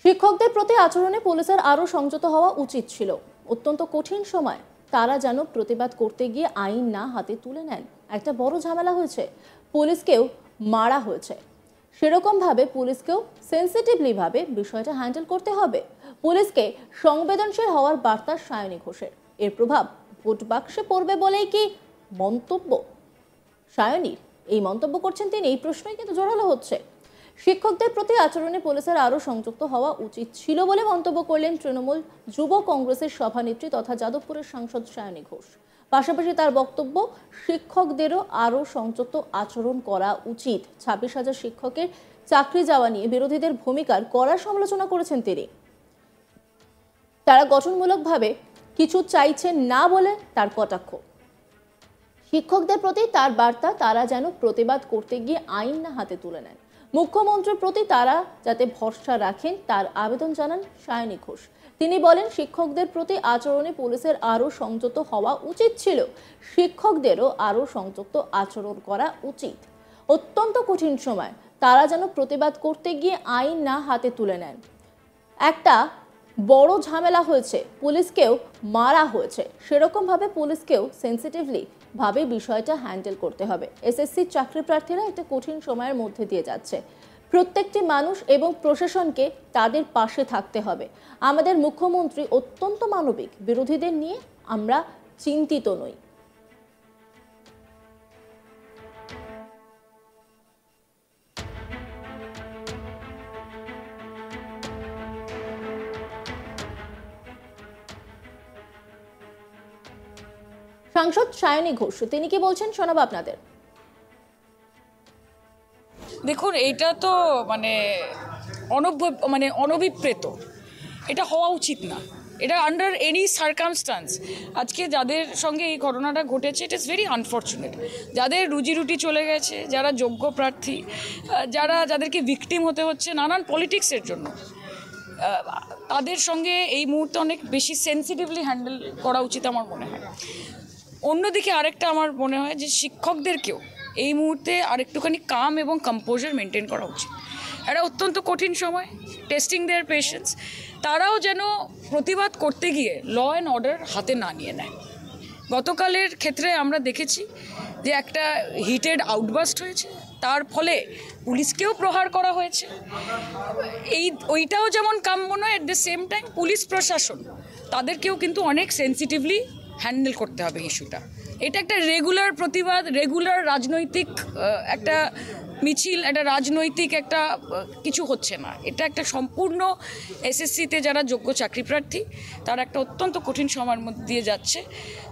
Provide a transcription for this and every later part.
শিক্ষকদের প্রতি আচরণে পুলিশের আরও সংযত হওয়া উচিত ছিল। অত্যন্ত কঠিন সময় তারা যেন প্রতিবাদ করতে গিয়ে আইন না হাতে তুলে নেন। একটা বড় ঝামেলা হয়েছে, পুলিশকেও মারা হয়েছে। সেরকমভাবে পুলিশকেও সেন্সিটিভলিভাবে বিষয়টা হ্যান্ডেল করতে হবে। পুলিশকে সংবেদনশীল হওয়ার বার্তা সায়নী ঘোষের। এর প্রভাব ভোট বাক্সে পড়বে বলেই কি মন্তব্য সায়নীর? এই মন্তব্য করছেন তিনি, এই প্রশ্নই কিন্তু জোরালো হচ্ছে। শিক্ষকদের প্রতি আচরণে পুলিশের আরও সংযুক্ত হওয়া উচিত ছিল বলে মন্তব্য করলেন তৃণমূল যুব কংগ্রেসের সভানেত্রী তথা যাদবপুরের সাংসদ সায়নী ঘোষ। পাশাপাশি তার বক্তব্য, শিক্ষকদেরও আরও সংযত আচরণ করা উচিত। 26,000 শিক্ষকের চাকরি যাওয়া নিয়ে বিরোধীদের ভূমিকার কড়া সমালোচনা করেছেন তিনি। তারা গঠনমূলকভাবে কিছু চাইছেন না বলে তার কটাক্ষ। শিক্ষকদের প্রতি তার বার্তা, তারা যেন প্রতিবাদ করতে গিয়ে আইন না হাতে তুলে নেন। মুখ্যমন্ত্রীর প্রতি তারা যাতে ভরসা রাখেন তার আবেদন জানান সায়নী ঘোষ। তিনি বলেন, শিক্ষকদের প্রতি আচরণে পুলিশের আরও সংযত হওয়া উচিত ছিল। শিক্ষকদেরও আরও সংযত আচরণ করা উচিত। অত্যন্ত কঠিন সময় তারা যেন প্রতিবাদ করতে গিয়ে আইন না হাতে তুলে নেন। একটা বড় ঝামেলা হয়েছে, পুলিশকেও মারা হয়েছে। সেরকমভাবে পুলিশকেও সেন্সিটিভলি ভাবে বিষয়টা হ্যান্ডেল করতে হবে। এসএসসি চাকরি প্রার্থীরা একটা কঠিন সময়ের মধ্যে দিয়ে যাচ্ছে। প্রত্যেকটি মানুষ এবং প্রশাসনকে তাদের পাশে থাকতে হবে। আমাদের মুখ্যমন্ত্রী অত্যন্ত মানবিক, বিরোধীদের নিয়ে আমরা চিন্তিত নই। সাংসদ সায়নী ঘোষ তিনি কি বলছেন শোনাবো আপনাদের। দেখুন, এটা তো অনভিপ্রেত, এটা হওয়া উচিত না। এটা আন্ডার এনি সার্কামস্টান্স আজকে যাদের সঙ্গে এই ঘটনাটা ঘটেছে, ইট ইজ ভেরি আনফর্চুনেট। যাদের রুজি রুটি চলে গেছে, যারা যোগ্য প্রার্থী, যাদেরকে ভিকটিম হতে হচ্ছে নানান পলিটিক্সের জন্য, তাদের সঙ্গে এই মুহূর্তে অনেক বেশি সেন্সিটিভলি হ্যান্ডেল করা উচিত আমার মনে হয়। অন্যদিকে আরেকটা আমার মনে হয় যে শিক্ষকদেরকেও এই মুহূর্তে আরেকটুখানি কাম এবং কম্পোজার মেনটেন করা উচিত। একটা অত্যন্ত কঠিন সময়, টেস্টিং দেয়ার পেশেন্স, তারাও যেন প্রতিবাদ করতে গিয়ে ল অ্যান্ড অর্ডার হাতে না নিয়ে নেয়। গতকালের ক্ষেত্রে আমরা দেখেছি যে একটা হিটেড আউটবাস্ট হয়েছে, তার ফলে পুলিশকেও প্রহার করা হয়েছে। ওইটাও যেমন কাম্য নয়, at the same time police প্রশাসন তাদেরকেও কিন্তু অনেক সেন্সিটিভলি হ্যান্ডেল করতে হবে ইস্যুটা। এটা একটা রেগুলার প্রতিবাদ, রেগুলার রাজনৈতিক একটা মিছিল, একটা রাজনৈতিক একটা কিছু হচ্ছে না। এটা একটা সম্পূর্ণ এসএসসিতে যারা যোগ্য চাকরি প্রার্থী তারা একটা অত্যন্ত কঠিন সময়ের মধ্যে দিয়ে যাচ্ছে।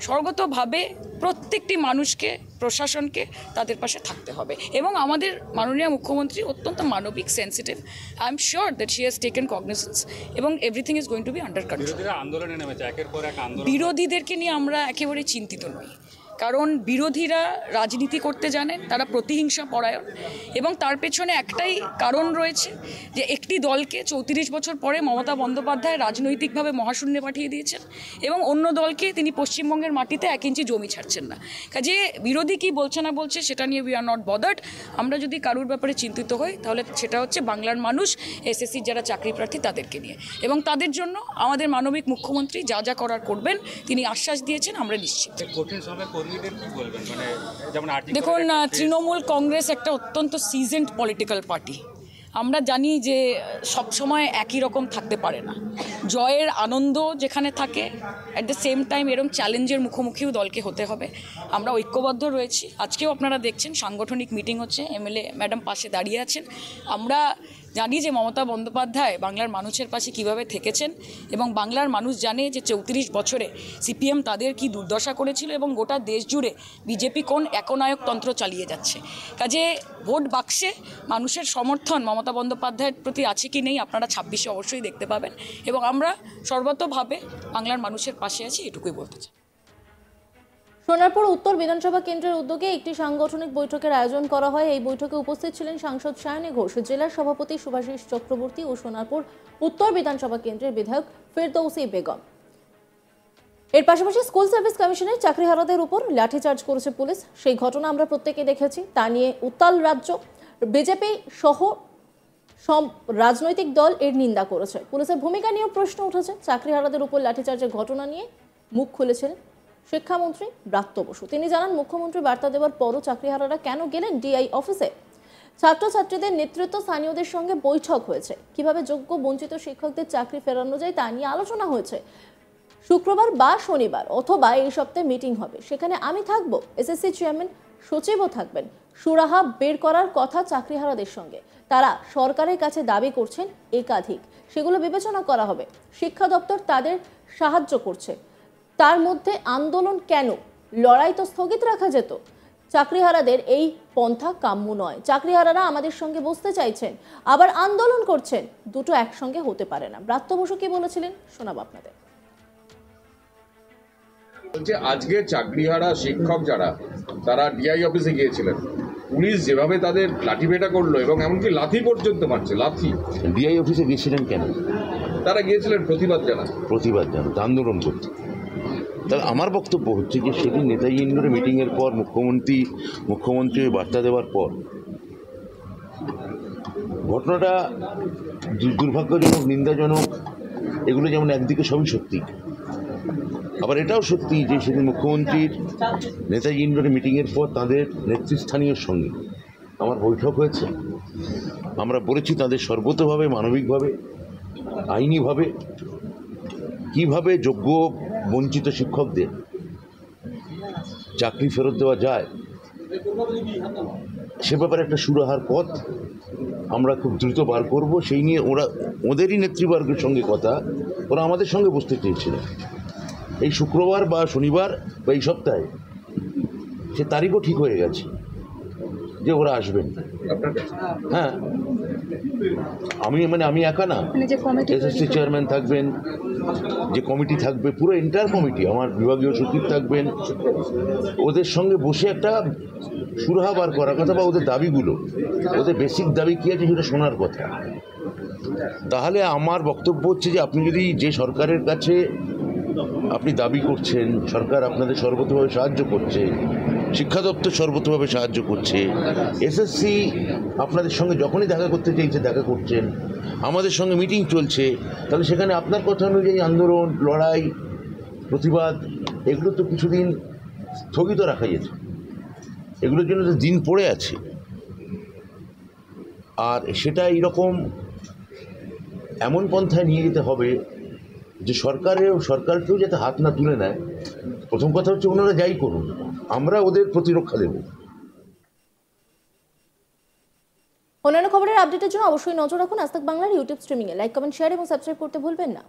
সর্বতভাবে প্রত্যেকটি মানুষকে, প্রশাসনকে তাদের পাশে থাকতে হবে। এবং আমাদের মাননীয় মুখ্যমন্ত্রী অত্যন্ত মানবিক, sensitive. I am sure that she has taken cognisance এবং everything is going to be under control. বিরোধীদেরকে নিয়ে আমরা একেবারে চিন্তিত নই, কারণ বিরোধীরা রাজনীতি করতে জানেন, তারা প্রতিহিংসা পরায়ণ এবং তার পেছনে একটাই কারণ রয়েছে যে একটি দলকে 34 বছর পরে মমতা বন্দ্যোপাধ্যায় রাজনৈতিকভাবে মহাশূন্যে পাঠিয়ে দিয়েছেন এবং অন্য দলকে তিনি পশ্চিমবঙ্গের মাটিতে 1 ইঞ্চি জমি ছাড়ছেন না। কাজে বিরোধী কি বলছে না বলছে সেটা নিয়ে উই আর নট বদার্ড। আমরা যদি কারুর ব্যাপারে চিন্তিত হই তাহলে সেটা হচ্ছে বাংলার মানুষ, এসএসসির যারা চাকরি প্রার্থী তাদেরকে নিয়ে, এবং তাদের জন্য আমাদের মানবিক মুখ্যমন্ত্রী যা যা করার করবেন তিনি আশ্বাস দিয়েছেন, আমরা নিশ্চিত। দেখুন, তৃণমূল কংগ্রেস একটা অত্যন্ত সিজেন্ড পলিটিক্যাল পার্টি। আমরা জানি যে সব সময় একই রকম থাকতে পারে না। জয়ের আনন্দ যেখানে থাকে, অ্যাট দ্য সেম টাইম এরকম চ্যালেঞ্জের মুখোমুখিও দলকে হতে হবে। আমরা ঐক্যবদ্ধ রয়েছি। আজকেও আপনারা দেখছেন সাংগঠনিক মিটিং হচ্ছে, এমএলএ ম্যাডাম পাশে দাঁড়িয়ে আছেন। আমরা জানি যে মমতা বন্দ্যোপাধ্যায় বাংলার মানুষের পাশে কিভাবে থেকেছেন এবং বাংলার মানুষ জানে যে 34 বছরে সিপিএম তাদের কি দুর্দশা করেছিল এবং গোটা দেশ জুড়ে বিজেপি কোন একনায়কতন্ত্র চালিয়ে যাচ্ছে। কাজে ভোট বাক্সে মানুষের সমর্থন মমতা বন্দ্যোপাধ্যায়ের প্রতি আছে কি নেই আপনারা 26-এ অবশ্যই দেখতে পাবেন, এবং আমরা সর্বতোভাবে বাংলার মানুষের পাশে আছি, এটুকুই বলতে চাই। সোনারপুর উত্তর বিধানসভা কেন্দ্রের উদ্যোগে একটি সাংগঠনিক বৈঠকের আয়োজন করা হয়। এই বৈঠকে উপস্থিত ছিলেন সাংসদ সায়নী ঘোষ, জেলার সভাপতি সুভাষিস চক্রবর্তী ও সোনারপুর উত্তর বিধানসভা কেন্দ্রের বিধায়ক ফেরদৌসী বেগম। এর পাশাপাশি স্কুল সার্ভিস কমিশনের চাকরিহারাদের উপর লাঠিচার্জ করেছে পুলিশ। সেই ঘটনা আমরা প্রত্যেকে দেখেছি। তা নিয়ে উত্তাল রাজ্য। বিজেপি সহ রাজনৈতিক দল এর নিন্দা করেছে। পুলিশের ভূমিকা নিয়েও প্রশ্ন উঠেছে। চাকরিহারাদের উপর লাঠিচার্জের ঘটনা নিয়ে মুখ খুলেছিলেন শিক্ষামন্ত্রী ব্রাত্য বসু। তিনি জানান, মুখ্যমন্ত্রী বার্তা দেওয়ার পরও চাকরিহারারা কেন গেলেন ডিআই অফিসে। ছাত্রছাত্রীদের নেতৃত্ব স্থানীয়দের সঙ্গে বৈঠক হয়েছে। কিভাবে যোগ্য বঞ্চিত শিক্ষকদের চাকরি ফেরানো যায় তা নিয়ে আলোচনা হয়েছে। শুক্রবার বা শনিবার অথবা এই সপ্তাহে মিটিং হবে, সেখানে আমি থাকবো, এসএসসি চেয়ারম্যান সচিবও থাকবেন। সুরাহা বের করার কথা চাকরিহারাদের সঙ্গে। তারা সরকারের কাছে দাবি করছেন একাধিক, সেগুলো বিবেচনা করা হবে। শিক্ষা দপ্তর তাদের সাহায্য করছে। তার মধ্যে আন্দোলন কেন? লড়াই তো স্থগিত রাখা যেত। চাকরিহারাদের এই পন্থা কাম্য নয়। চাকরিহারারা আমাদের সঙ্গে বসতে চাইছেন, আবার আন্দোলন করছেন, দুটো একসঙ্গে হতে পারে না। ব্রাত্য বসু কি বলেছিলেন শোনাবো আপনাদের। আজকে চাকরিহারা শিক্ষক যারা, তারা ডিআই অফিসে গিয়েছিলেন। পুলিশ যেভাবে তাদের লাঠিপেটা করলো এবং এমনকি লাথি পর্যন্ত মারছে, লাথি। ডিআই অফিসে গিয়েছিলেন কেন? তারা গিয়েছিলেন প্রতিবাদ জানাতে, আন্দোলন করতে। তাহলে আমার বক্তব্য হচ্ছে যে সেদিন নেতাজি ইন্ডোরে মিটিংয়ের পর মুখ্যমন্ত্রী বার্তা দেওয়ার পর ঘটনাটা দুর্ভাগ্যজনক, নিন্দাজনক। এগুলো যেমন একদিকে সবই সত্যি, আবার এটাও সত্যি যে সেদিন মুখ্যমন্ত্রীর নেতাজি ইন্ডোরে মিটিংয়ের পর তাদের নেতৃস্থানীয় সঙ্গে আমার বৈঠক হয়েছে। আমরা বলেছি তাদের সর্বতোভাবে, মানবিকভাবে, আইনিভাবে কিভাবে যোগ্য বঞ্চিত শিক্ষকদের চাকরি ফেরত দেওয়া যায় সে ব্যাপারে একটা সুরাহার পথ আমরা খুব দ্রুত বার করব। সেই নিয়ে ওদেরই নেতৃবর্গের সঙ্গে কথা, ওরা আমাদের সঙ্গে বসতে চেয়েছিল এই শুক্রবার বা শনিবার বা এই সপ্তাহে। সে তারিখও ঠিক হয়ে গেছে যে ওরা আসবেন। হ্যাঁ, আমি একা না, এসএসসি চেয়ারম্যান থাকবেন, যে কমিটি থাকবে, পুরো এন্টায়ার কমিটি, আমার বিভাগীয় সচিব থাকবেন। ওদের সঙ্গে বসে একটা সুরাহা বার করার কথা, বা ওদের দাবিগুলো, ওদের বেসিক দাবি কী আছে সেটা শোনার কথা। তাহলে আমার বক্তব্য হচ্ছে যে আপনি যদি যে সরকারের কাছে আপনি দাবি করছেন, সরকার আপনাদের সর্বতোভাবে সাহায্য করছে, শিক্ষা দপ্তর সর্বতোভাবে সাহায্য করছে, এসএসসি আপনাদের সঙ্গে যখনই দেখা করতে চাইছে দেখা করছেন, আমাদের সঙ্গে মিটিং চলছে, তাহলে সেখানে আপনার কথা অনুযায়ী আন্দোলন, লড়াই, প্রতিবাদ এগুলো তো কিছুদিন স্থগিত রাখা যেত। এগুলোর জন্য তো দিন পড়ে আছে। আর সেটা এইরকম এমন পন্থায় নিয়ে যেতে হবে যে সরকারকেও যাতে হাত না তুলে নেয়। প্রথম কথা হচ্ছে ওনারা যাই করুন, আমরা ওদের প্রতিরক্ষা দেব। অন্যান্য খবরের আপডেটের জন্য অবশ্যই নজর রাখুন আজ তাক বাংলার ইউটিউব স্ট্রিমিংয়ে। লাইক, কমেন্ট, শেয়ার এবং সাবস্ক্রাইব করতে ভুলবেন না।